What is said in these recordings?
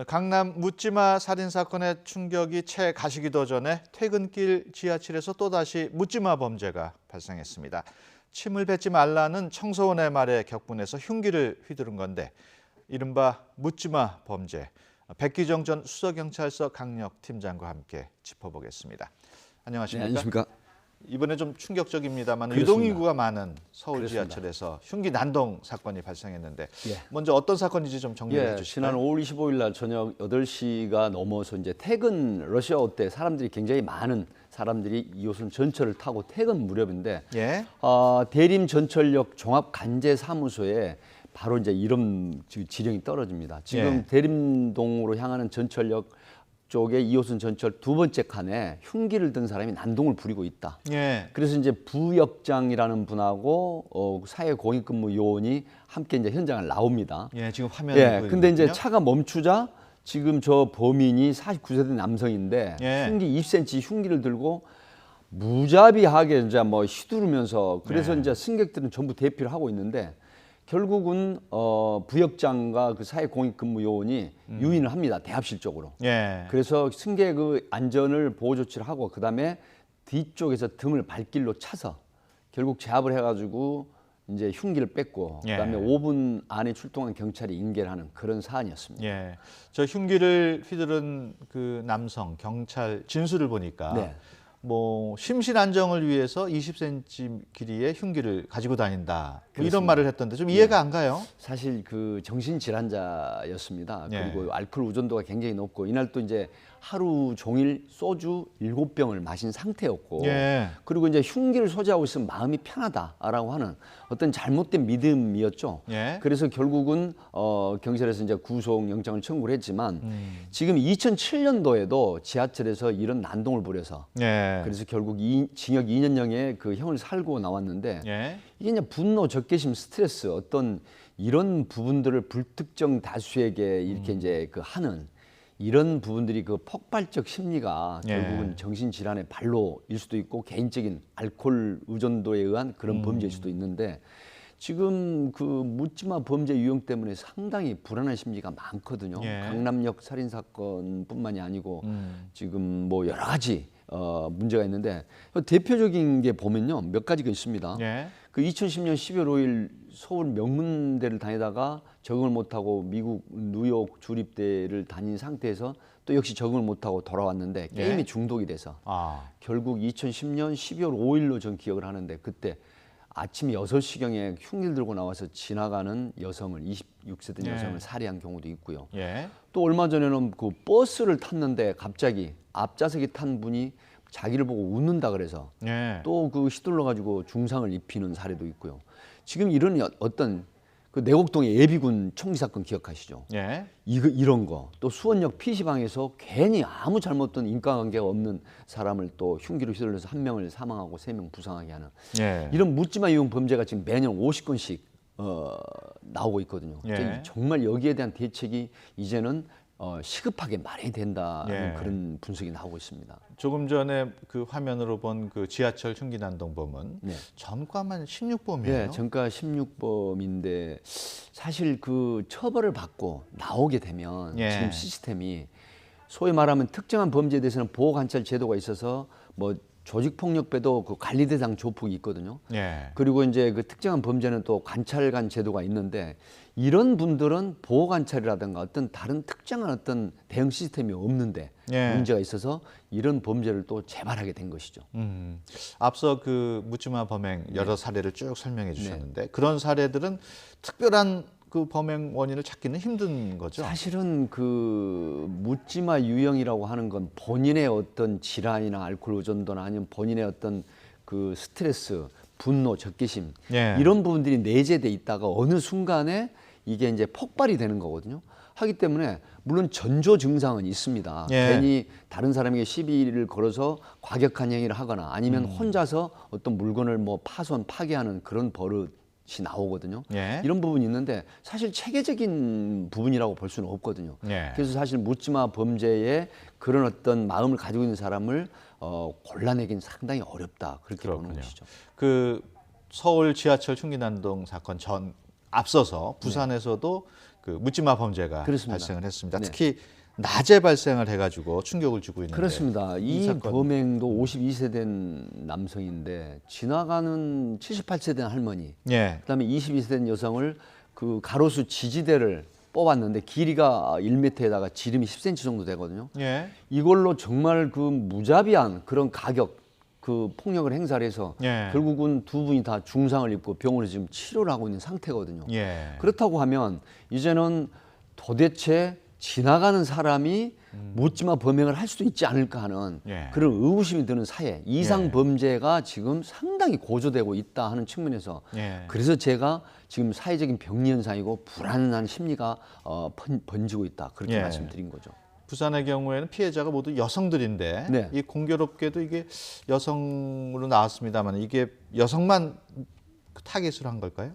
강남 묻지마 살인 사건의 충격이 채 가시기도 전에 퇴근길 지하철에서 또다시 묻지마 범죄가 발생했습니다. 침을 뱉지 말라는 청소원의 말에 격분해서 흉기를 휘두른 건데 이른바 묻지마 범죄. 백기정 전 수서경찰서 강력팀장과 함께 짚어보겠습니다. 안녕하십니까? 네, 안녕하십니까? 이번에 좀 충격적입니다만 그렇습니다. 유동인구가 많은 서울 그렇습니다. 지하철에서 흉기 난동 사건이 발생했는데 예. 먼저 어떤 사건인지 좀 정리해 주시죠. 지난 5월 25일 날 저녁 8시가 넘어서 이제 퇴근 러시아워 때 사람들이 굉장히 많은 사람들이 2호선 전철을 타고 퇴근 무렵인데 예. 대림 전철역 종합 간제 사무소에 바로 이제 이런 지령이 떨어집니다. 지금 예. 대림동으로 향하는 전철역 쪽에 2호선 전철 두 번째 칸에 흉기를 든 사람이 난동을 부리고 있다. 예. 그래서 이제 부역장이라는 분하고 사회공익근무 요원이 함께 이제 현장을 나옵니다. 예, 지금 화면에 예, 보이는 근데 이제 거군요. 차가 멈추자 지금 저 범인이 49세 된 남성인데 예. 흉기 2cm 흉기를 들고 무자비하게 이제 뭐 휘두르면서 그래서 네. 이제 승객들은 전부 대피를 하고 있는데 결국은 부역장과 그 사회공익근무 요원이 유인을 합니다. 대합실 쪽으로. 예. 그래서 승객의 그 안전을 보호 조치를 하고 그다음에 뒤쪽에서 등을 발길로 차서 결국 제압을 해가지고 이제 흉기를 뺐고 예. 그다음에 5분 안에 출동한 경찰이 인계를 하는 그런 사안이었습니다. 예. 저 흉기를 휘두른 그 남성 경찰 진술을 보니까 네. 뭐 심신 안정을 위해서 20cm 길이의 흉기를 가지고 다닌다. 뭐 이런 그렇습니다. 말을 했던데 좀 이해가 안 가요. 사실 그 정신질환자였습니다. 예. 그리고 알코올 의존도가 굉장히 높고 이날 또 이제 하루 종일 소주 7병을 마신 상태였고 예. 그리고 이제 흉기를 소지하고 있으면 마음이 편하다라고 하는 어떤 잘못된 믿음이었죠. 예. 그래서 결국은 경찰에서 이제 구속 영장을 청구를 했지만 지금 2007년도에도 지하철에서 이런 난동을 부려서 예. 그래서 결국 징역 2년형의 그 형을 살고 나왔는데 예. 이게 이제 분노, 적개심, 스트레스 어떤 이런 부분들을 불특정 다수에게 이렇게 이제 그 하는 이런 부분들이 그 폭발적 심리가 예. 결국은 정신질환의 발로일 수도 있고 개인적인 알코올 의존도에 의한 그런 범죄일 수도 있는데 지금 그 묻지마 범죄 유형 때문에 상당히 불안한 심리가 많거든요. 예. 강남역 살인 사건뿐만이 아니고 지금 뭐 여러 가지 문제가 있는데 대표적인 게 보면요 몇 가지가 있습니다. 예. 그 2010년 12월 5일 서울 명문대를 다니다가 적응을 못하고 미국 뉴욕 주립대를 다닌 상태에서 또 역시 적응을 못하고 돌아왔는데 게임에 예. 중독이 돼서 아. 결국 2010년 12월 5일로 전 기억을 하는데 그때 아침 6시경에 흉기를 들고 나와서 지나가는 여성을 26세 된 예. 여성을 살해한 경우도 있고요. 예. 또 얼마 전에는 그 버스를 탔는데 갑자기 앞좌석에 탄 분이 자기를 보고 웃는다 그래서 예. 또 그 휘둘러 가지고 중상을 입히는 사례도 있고요. 지금 이런 어떤 그 내곡동의 예비군 총기 사건 기억하시죠? 예. 이런 거 또 수원역 PC방에서 괜히 아무 잘못된 인과관계가 없는 사람을 또 흉기로 휘둘러서 한 명을 사망하고 3명 부상하게 하는 예. 이런 묻지마 유형 범죄가 지금 매년 50건씩 나오고 있거든요. 예. 정말 여기에 대한 대책이 이제는 시급하게 마련이 된다는 예. 그런 분석이 나오고 있습니다. 조금 전에 그 화면으로 본 그 지하철 흉기 난동범은 네. 전과만 16범이에요. 네, 전과 16범인데 사실 그 처벌을 받고 나오게 되면 예. 지금 시스템이 소위 말하면 특정한 범죄에 대해서는 보호 관찰 제도가 있어서 뭐 조직폭력배도 그 관리대상 조폭이 있거든요. 예. 그리고 이제 그 특정한 범죄는 또 관찰관 제도가 있는데 이런 분들은 보호 관찰이라든가 어떤 다른 특정한 어떤 대응 시스템이 없는데 예. 문제가 있어서 이런 범죄를 또 재발하게 된 것이죠. 앞서 그 묻지마 범행 여러 사례를 쭉 설명해 주셨는데 그런 사례들은 특별한 그 범행 원인을 찾기는 힘든 거죠. 사실은 그 묻지마 유형이라고 하는 건 본인의 어떤 질환이나 알코올 의존도나 아니면 본인의 어떤 그 스트레스, 분노, 적개심 예. 이런 부분들이 내재돼 있다가 어느 순간에 이게 이제 폭발이 되는 거거든요. 하기 때문에 물론 전조 증상은 있습니다. 예. 괜히 다른 사람에게 시비를 걸어서 과격한 행위를 하거나 아니면 혼자서 어떤 물건을 뭐 파손, 파괴하는 그런 버릇이 나오거든요. 예. 이런 부분이 있는데 사실 체계적인 부분이라고 볼 수는 없거든요. 예. 그래서 사실 묻지마 범죄에 그런 어떤 마음을 가지고 있는 사람을 골라내긴 상당히 어렵다 그렇게 보는 그렇군요. 것이죠. 그 서울 지하철 흉기 난동 사건 전 앞서서 부산에서도 그 묻지마 범죄가 그렇습니다. 발생을 했습니다. 네. 특히 낮에 발생을 해가지고 충격을 주고 있는데 그렇습니다. 이 사건. 범행도 52세 된 남성인데 지나가는 78세 된 할머니, 예. 그다음에 22세 된 여성을 그 가로수 지지대를 뽑았는데 길이가 1m에다가 지름이 10cm 정도 되거든요. 예. 이걸로 정말 그 무자비한 그런 가격, 그 폭력을 행사를 해서 예. 결국은 두 분이 다 중상을 입고 병원에 지금 치료를 하고 있는 상태거든요. 예. 그렇다고 하면 이제는 도대체 지나가는 사람이 묻지마 범행을 할 수도 있지 않을까 하는 예. 그런 의구심이 드는 사회, 이상 예. 범죄가 지금 상당히 고조되고 있다 하는 측면에서 예. 그래서 제가 지금 사회적인 병리 현상이고 불안한 심리가 번지고 있다 그렇게 예. 말씀드린 거죠. 부산의 경우에는 피해자가 모두 여성들인데 네. 이 공교롭게도 이게 여성으로 나왔습니다만 이게 여성만 타겟으로 한 걸까요?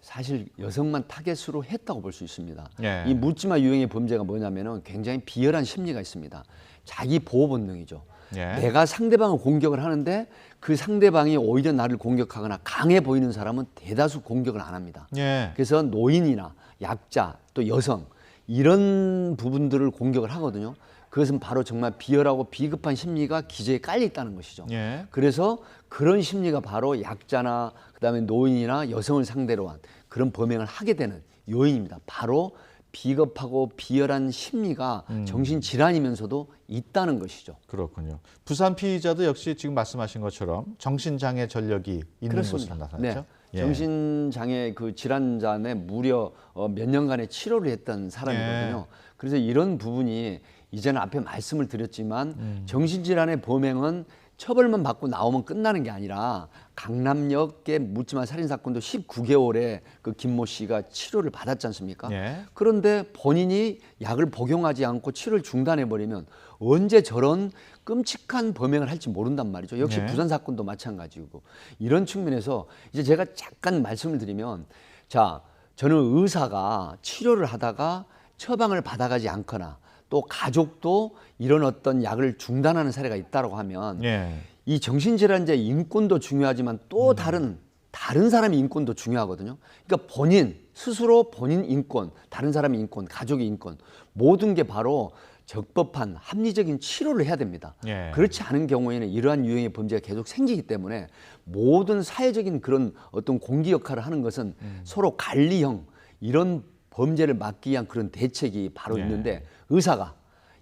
사실 여성만 타겟으로 했다고 볼 수 있습니다. 예. 이 묻지마 유형의 범죄가 뭐냐면은 굉장히 비열한 심리가 있습니다. 자기 보호 본능이죠. 예. 내가 상대방을 공격을 하는데 그 상대방이 오히려 나를 공격하거나 강해 보이는 사람은 대다수 공격을 안 합니다. 예. 그래서 노인이나 약자 또 여성 이런 부분들을 공격을 하거든요. 그것은 바로 정말 비열하고 비급한 심리가 기저에 깔려 있다는 것이죠. 예. 그래서 그런 심리가 바로 약자나 그다음에 노인이나 여성을 상대로 한 그런 범행을 하게 되는 요인입니다. 바로 비겁하고 비열한 심리가 정신질환이면서도 있다는 것이죠. 그렇군요. 부산 피의자도 역시 지금 말씀하신 것처럼 정신장애 전력이 있는 그렇습니다. 것으로 나타났죠. 네. 정신장애 그 질환자에 무려 몇 년간의 치료를 했던 사람이거든요. 그래서 이런 부분이 이제는 앞에 말씀을 드렸지만 정신질환의 범행은 처벌만 받고 나오면 끝나는 게 아니라 강남역의 묻지마 살인 사건도 19개월에 그 김모 씨가 치료를 받았지 않습니까? 예. 그런데 본인이 약을 복용하지 않고 치료를 중단해 버리면 언제 저런 끔찍한 범행을 할지 모른단 말이죠. 역시 네. 부산 사건도 마찬가지고 이런 측면에서 이제 제가 잠깐 말씀을 드리면 자 저는 의사가 치료를 하다가 처방을 받아가지 않거나 또 가족도 이런 어떤 약을 중단하는 사례가 있다고 하면 예. 이 정신질환자의 인권도 중요하지만 또 다른 사람의 인권도 중요하거든요. 그러니까 본인 스스로 본인 인권, 다른 사람의 인권, 가족의 인권 모든 게 바로 적법한 합리적인 치료를 해야 됩니다. 예. 그렇지 않은 경우에는 이러한 유형의 범죄가 계속 생기기 때문에 모든 사회적인 그런 어떤 공기 역할을 하는 것은 서로 관리형 이런 범죄를 막기 위한 그런 대책이 바로 예. 있는데 의사가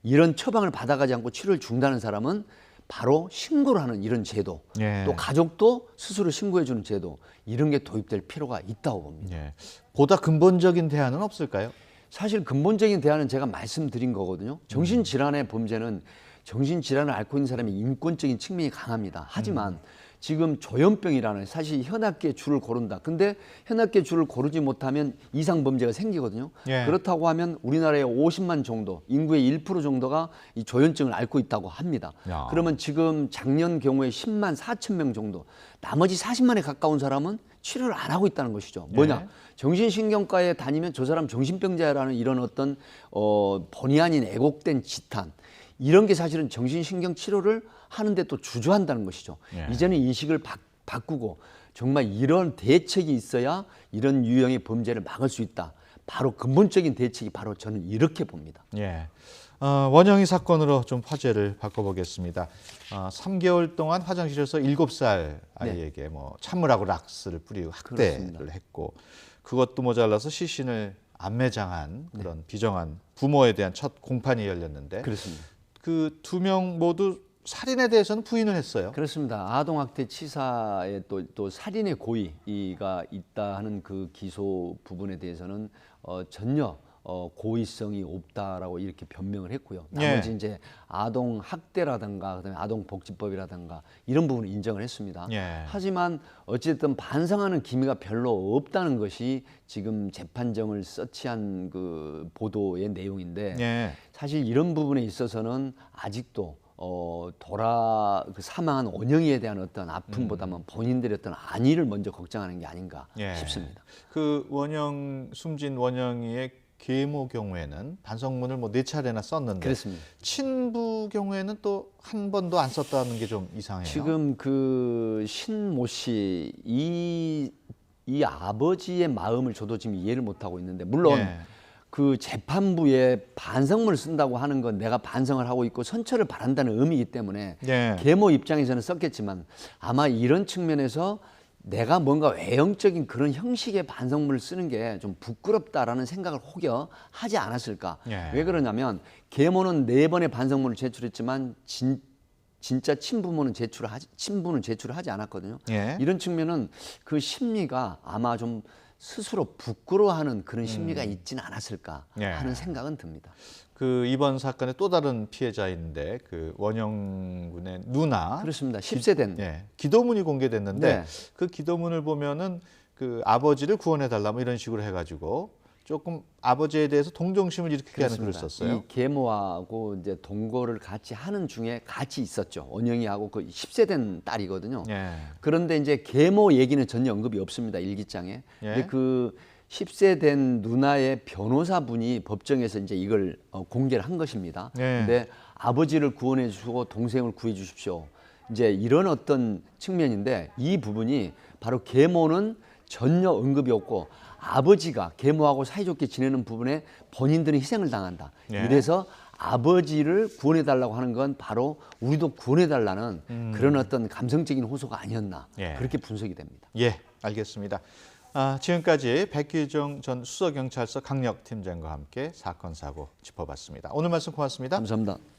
이런 처방을 받아가지 않고 치료를 중단하는 사람은 바로 신고를 하는 이런 제도 예. 또 가족도 스스로 신고해 주는 제도 이런 게 도입될 필요가 있다고 봅니다. 예. 보다 근본적인 대안은 없을까요? 사실 근본적인 대안은 제가 말씀드린 거거든요. 정신질환의 범죄는 정신질환을 앓고 있는 사람의 인권적인 측면이 강합니다. 하지만 지금 조현병이라는 사실 현악계 줄을 고른다. 근데 현악계 줄을 고르지 못하면 이상범죄가 생기거든요. 예. 그렇다고 하면 우리나라의 50만 정도, 인구의 1% 정도가 이 조현증을 앓고 있다고 합니다. 야. 그러면 지금 작년 경우에 10만 4천 명 정도, 나머지 40만에 가까운 사람은 치료를 안 하고 있다는 것이죠. 뭐냐? 예. 정신신경과에 다니면 저 사람 정신병자라는 이런 어떤 본의 아닌 애곡된 지탄 이런 게 사실은 정신신경 치료를 하는데 또 주저한다는 것이죠. 예. 이제는 인식을 바꾸고 정말 이런 대책이 있어야 이런 유형의 범죄를 막을 수 있다. 바로 근본적인 대책이 바로 저는 이렇게 봅니다. 예. 원영이 사건으로 좀 화제를 바꿔보겠습니다. 3개월 동안 화장실에서 7살 아이에게 뭐 찬물하고 락스를 뿌리고 학대를 그렇습니다. 했고 그것도 모자라서 시신을 안매장한 그런 비정한 부모에 대한 첫 공판이 열렸는데 그렇습니다. 그 2명 모두 살인에 대해서는 부인을 했어요. 그렇습니다. 아동학대 치사에 또 살인의 고의가 있다 하는 그 기소 부분에 대해서는 전혀 고의성이 없다라고 이렇게 변명을 했고요. 나머지 예. 이제 아동 학대라든가 그다음에 아동 복지법이라든가 이런 부분을 인정을 했습니다. 예. 하지만 어쨌든 반성하는 기미가 별로 없다는 것이 지금 재판정을 서치한 그 보도의 내용인데 예. 사실 이런 부분에 있어서는 아직도 그 사망한 원영이에 대한 어떤 아픔보다는 본인들의 어떤 안위를 먼저 걱정하는 게 아닌가 예. 싶습니다. 그 숨진 원영이의 계모 경우에는 반성문을 뭐 4차례나 썼는데 그렇습니다. 친부 경우에는 또 한 번도 안 썼다는 게 좀 이상해요. 지금 그 신모 씨 이 아버지의 마음을 저도 지금 이해를 못 하고 있는데 물론 예. 그 재판부에 반성문을 쓴다고 하는 건 내가 반성을 하고 있고 선처를 바란다는 의미이기 때문에 예. 계모 입장에서는 썼겠지만 아마 이런 측면에서 내가 뭔가 외형적인 그런 형식의 반성문을 쓰는 게 좀 부끄럽다라는 생각을 혹여 하지 않았을까. 예. 왜 그러냐면 계모는 4번의 반성문을 제출했지만 진짜 친부는 제출을 하지 않았거든요. 예. 이런 측면은 그 심리가 아마 좀 스스로 부끄러워하는 그런 심리가 있지는 않았을까 예. 하는 생각은 듭니다. 그 이번 사건의 또 다른 피해자인데 그 원영 군의 누나 그렇습니다. 10세 된. 예, 기도문이 공개됐는데 네. 그 기도문을 보면은 그 아버지를 구원해 달라 뭐 이런 식으로 해가지고 조금 아버지에 대해서 동정심을 일으키게 하는 글을 썼어요. 이 계모하고 이제 동거를 같이 하는 중에 같이 있었죠. 원영이하고 그 10세 된 딸이거든요. 예. 그런데 이제 계모 얘기는 전혀 언급이 없습니다. 일기장에. 예. 근데 그 10세 된 누나의 변호사분이 법정에서 이제 이걸 공개를 한 것입니다. 예. 근데 아버지를 구원해 주시고 동생을 구해 주십시오. 이제 이런 어떤 측면인데 이 부분이 바로 계모는 전혀 언급이 없고 아버지가 계모하고 사이좋게 지내는 부분에 본인들은 희생을 당한다. 예. 이래서 아버지를 구원해 달라고 하는 건 바로 우리도 구원해 달라는 그런 어떤 감성적인 호소가 아니었나. 예. 그렇게 분석이 됩니다. 예, 알겠습니다. 지금까지 백기정 전 수서경찰서 강력팀장과 함께 사건 사고 짚어봤습니다. 오늘 말씀 고맙습니다. 감사합니다.